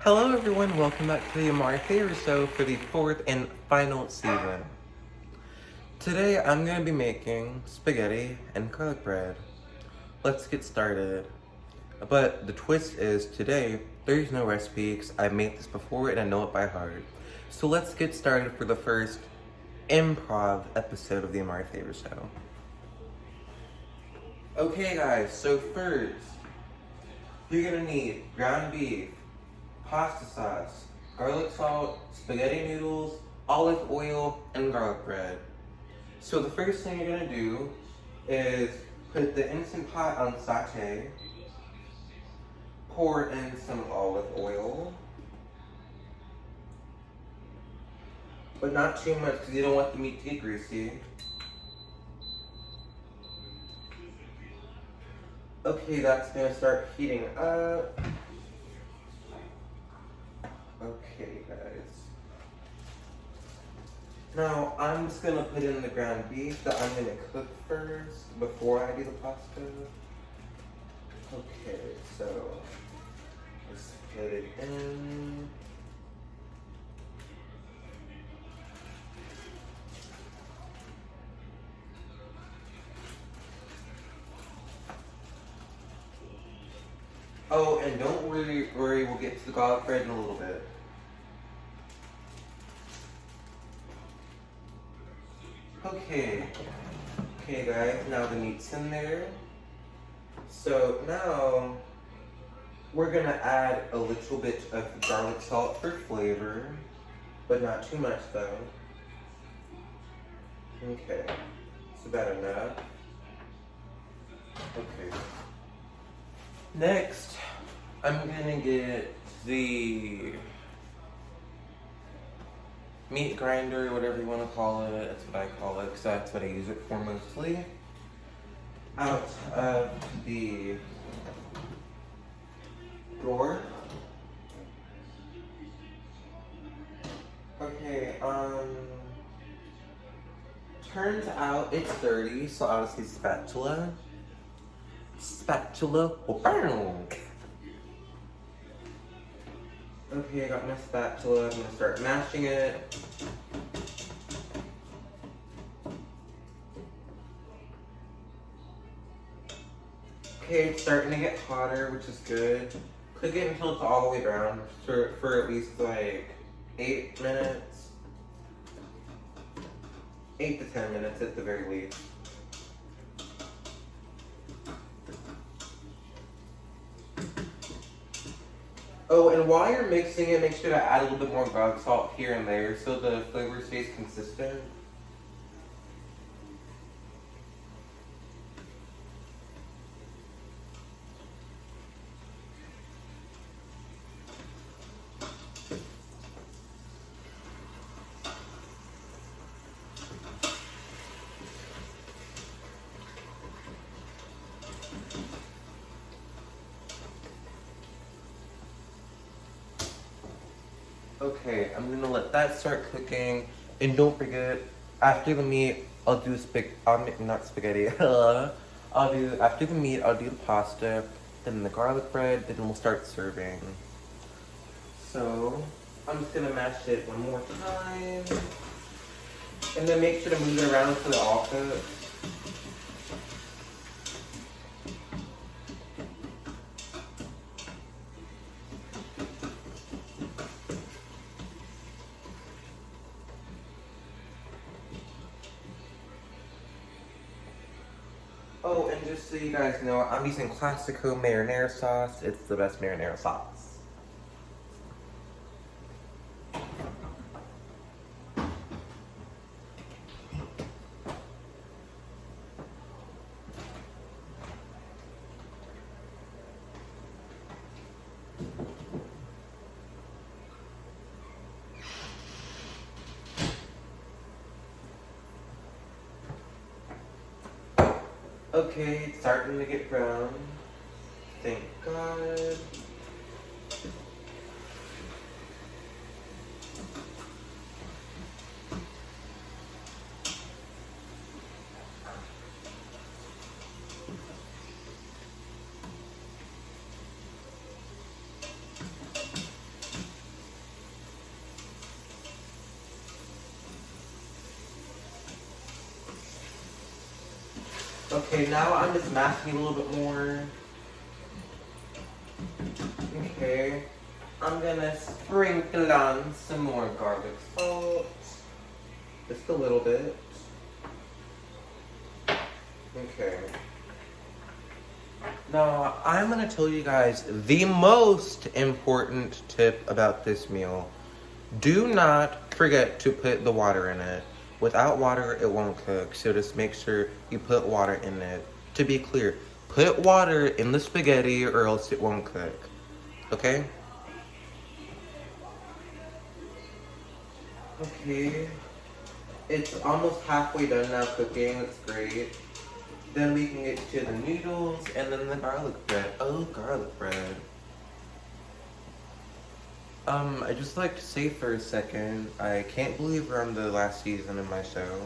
Hello everyone, welcome back to the Amare show for the fourth and final season. Today I'm going to be making spaghetti and garlic bread. Let's get started. But the twist is today there's no recipe because I've made this before and I know it by heart. So let's get started for the first improv episode of the Amare show. Okay guys, so first you're going to need ground beef, pasta sauce, garlic salt, spaghetti noodles, olive oil, and garlic bread. So the first thing you're gonna do is put the Instant Pot on saute, pour in some olive oil, but not too much because you don't want the meat to get greasy. Okay, that's gonna start heating up. Okay, guys. Now, I'm just gonna put in the ground beef that I'm gonna cook first before I do the pasta. Okay, so let's put it in. Oh, and don't worry, we'll get to the garlic bread in a little bit. Okay guys, now the meat's in there. So now we're gonna add a little bit of garlic salt for flavor, but not too much though. Okay, it's about enough. Okay. Next, I'm gonna get the meat grinder, whatever you want to call it. That's what I call it, because that's what I use it for mostly. Out of the drawer. Okay, turns out it's dirty, so I'll just use spatula. Okay, I got my spatula. I'm gonna start mashing it. Okay, it's starting to get hotter, which is good. Cook it until it's all the way brown for at least like 8 minutes. 8 to 10 minutes at the very least. Oh, and while you're mixing it, make sure to add a little bit more garlic salt here and there so the flavor stays consistent. Okay, I'm gonna let that start cooking, and don't forget, after the meat, I'll do not spaghetti. After the meat, I'll do the pasta, then the garlic bread, then we'll start serving. So, I'm just gonna mash it one more time, and then make sure to move it around so it all cooks. Oh, and just so you guys know, I'm using Classico marinara sauce. It's the best marinara sauce. Okay, it's starting to get brown. Thank God. Okay, now I'm just masking a little bit more. Okay. I'm gonna sprinkle on some more garlic salt. Just a little bit. Okay. Now, I'm gonna tell you guys the most important tip about this meal. Do not forget to put the water in it. Without water, it won't cook, so just make sure you put water in it. To be clear, put water in the spaghetti or else it won't cook. Okay? Okay. It's almost halfway done now cooking. It's great. Then we can get to the noodles and then the garlic bread. Oh, garlic bread. I just like to say for a second, I can't believe we're on the last season of my show.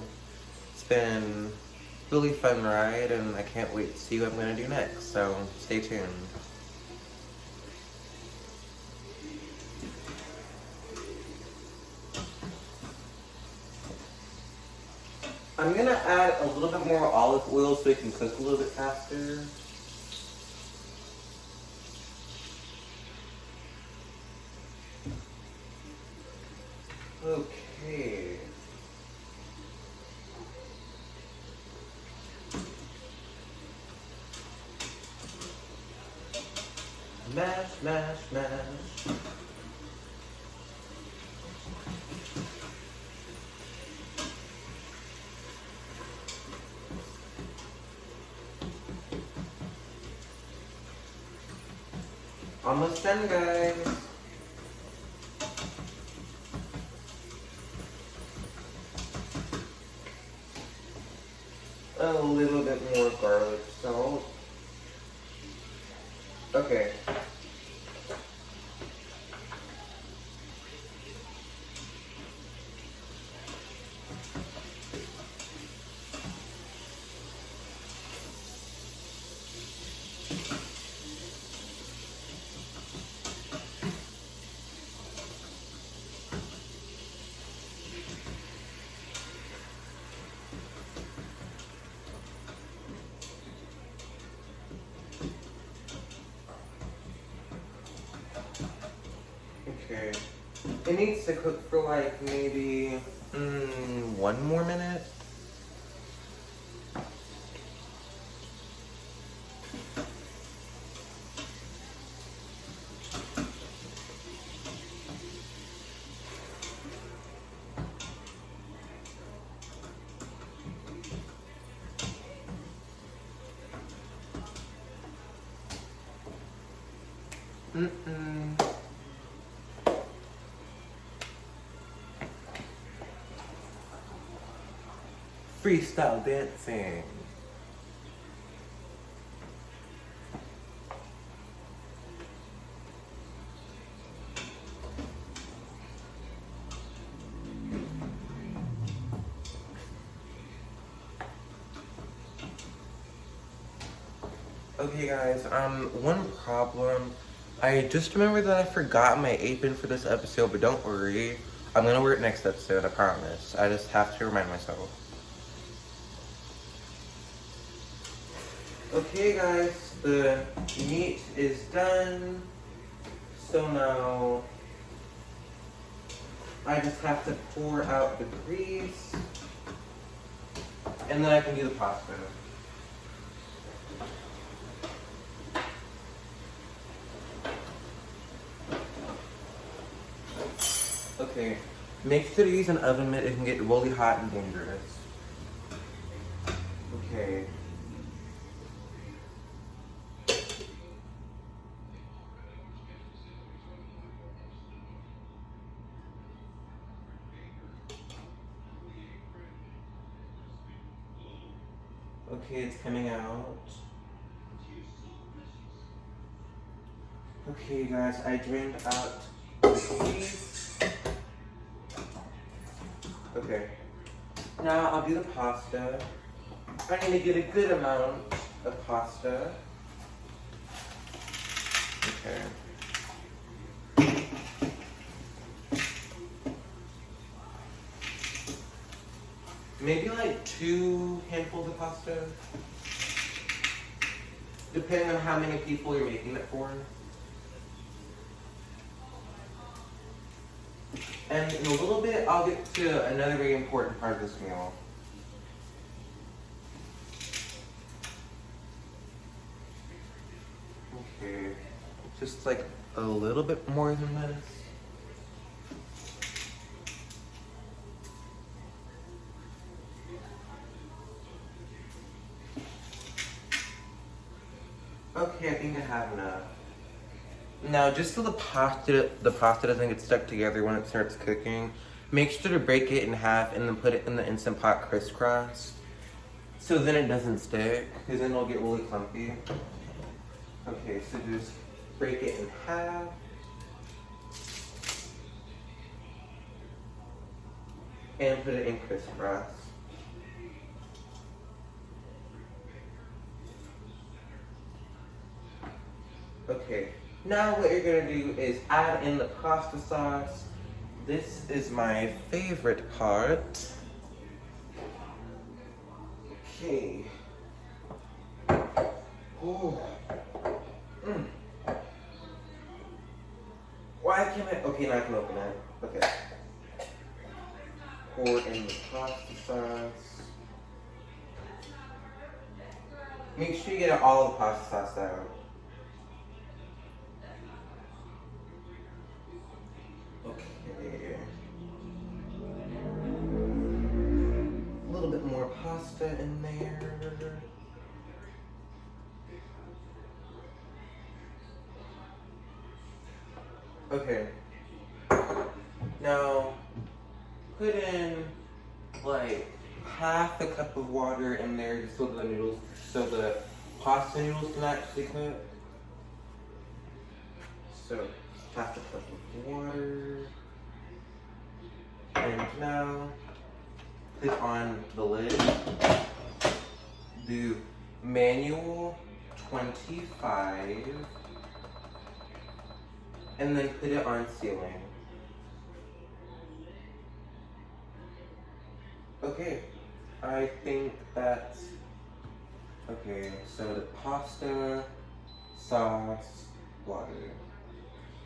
It's been a really fun ride and I can't wait to see what I'm gonna do next, so stay tuned. I'm gonna add a little bit more olive oil so it can cook a little bit faster. Okay. Mash, mash, mash. Almost done, guys. A little bit more garlic salt. Okay. Okay. It needs to cook for like maybe 1 more minute. Freestyle dancing. Okay guys, one problem. I just remembered that I forgot my apron for this episode, but don't worry. I'm gonna wear it next episode, I promise. I just have to remind myself. Okay guys, the meat is done. So now I just have to pour out the grease and then I can do the pasta. Okay, make sure to use an oven mitt. It can get really hot and dangerous. Okay. Okay, it's coming out. Okay, guys, I drained out the cheese. Okay. Now I'll do the pasta. I need to get a good amount of pasta. Okay. Maybe like 2 handfuls of pasta. depending on how many people you're making it for. And in a little bit, I'll get to another very important part of this meal. Okay, just like a little bit more than this. Okay, I think I have enough. Now, just so the pasta doesn't get stuck together when it starts cooking, make sure to break it in half and then put it in the Instant Pot crisscross, so then it doesn't stick, because then it'll get really clumpy. Okay, so just break it in half. And put it in crisscross. Okay, now what you're gonna do is add in the pasta sauce. This is my favorite part. Okay. Ooh. Why can't I? Okay, now I can open it. Okay. Pour in the pasta sauce. Make sure you get all the pasta sauce out. Okay. A little bit more pasta in there. Okay. Now, put in like half a cup of water in there just so the pasta noodles can actually cook. So, half a cup of water. And now, put on the lid. Do manual 25. And then put it on sealing. Okay, I think that's okay. So the pasta, sauce, water.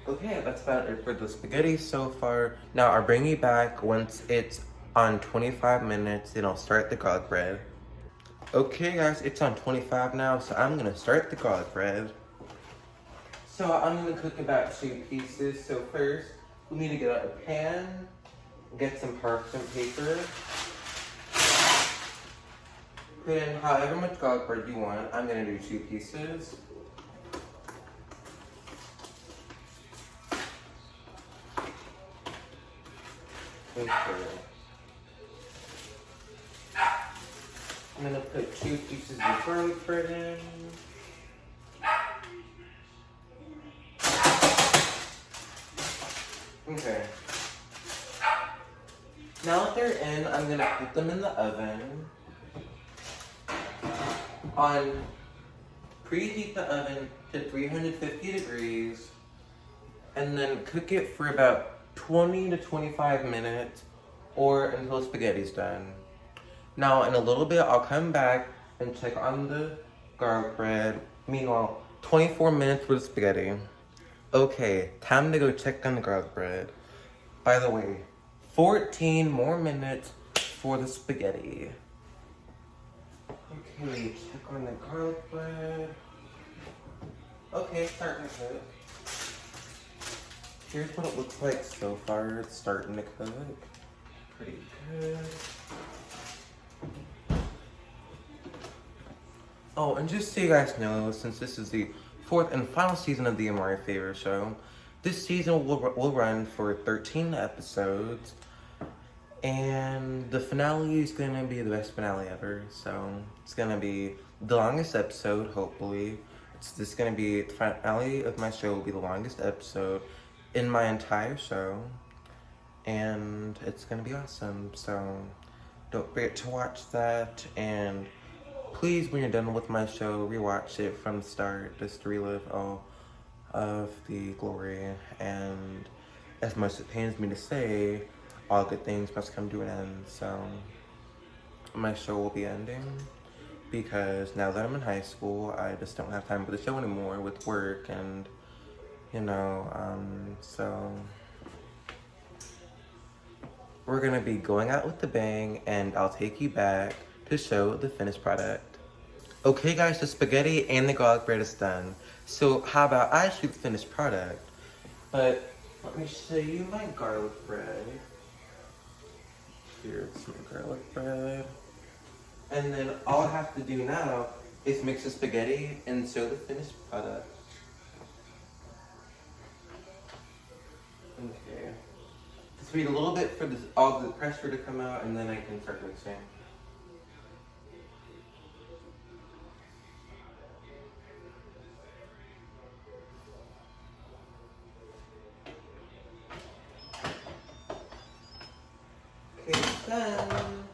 Okay, that's about it for the spaghetti so far. Now I'll bring you back once it's on 25 minutes, then I'll start the garlic bread. Okay guys, it's on 25 now, so I'm gonna start the garlic bread. So I'm gonna cook about 2 pieces. So first, we need to get out a pan, get some parchment paper, put in however much garlic bread you want. I'm gonna do 2 pieces. Okay. I'm gonna put 2 pieces of garlic bread in. Okay. Now that they're in, I'm gonna put them in the oven. Preheat the oven to 350 degrees and then cook it for about 20 to 25 minutes or until spaghetti's done. Now in a little bit, I'll come back and check on the garlic bread. Meanwhile, 24 minutes for the spaghetti. Okay, time to go check on the garlic bread. By the way, 14 more minutes for the spaghetti. Okay, check on the garlic bread. Okay, it's starting to cook. Here's what it looks like so far. It's starting to cook. Pretty good. Oh, and just so you guys know, since this is the 4th and final season of the Amare Favor Show, this season will run for 13 episodes. And the finale is gonna be the best finale ever. So it's gonna be the longest episode, hopefully. It's gonna be the finale of my show will be the longest episode in my entire show. And it's gonna be awesome. So don't forget to watch that, and please, when you're done with my show, rewatch it from the start just to relive all of the glory. And as much as it pains me to say, all good things must come to an end. So my show will be ending. because now that I'm in high school, I just don't have time for the show anymore with work and, so we're gonna be going out with the bang, and I'll take you back to show the finished product. Okay guys, the spaghetti and the garlic bread is done. So how about I shoot the finished product? But let me show you my garlic bread. Here's my garlic bread. And then all I have to do now is mix the spaghetti and show the finished product. Okay. Just wait a little bit for this, all the pressure to come out, and then I can start mixing. Okay, done.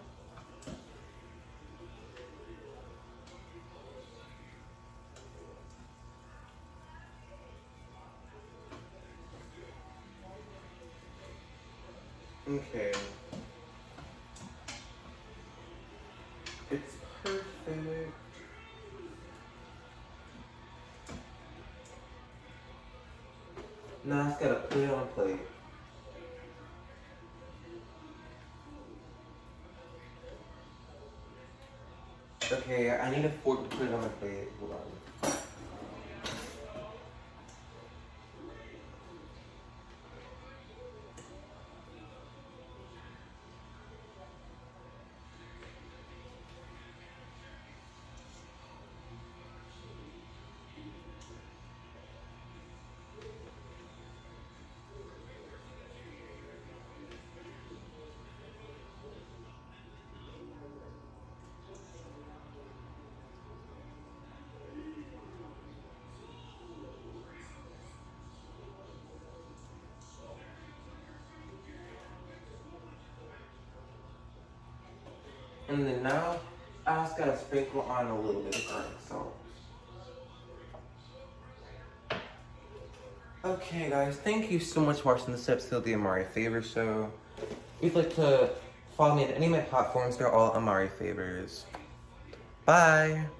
Okay. It's perfect. Now I just gotta put it on a plate. Okay, I need a fork to put it on my plate. Hold on. And then now, I just gotta sprinkle on a little bit of garlic salt. Okay guys, thank you so much for watching this episode of the Amare Favor Show. If you'd like to follow me on any of my platforms, they're all Amare Favors. Bye!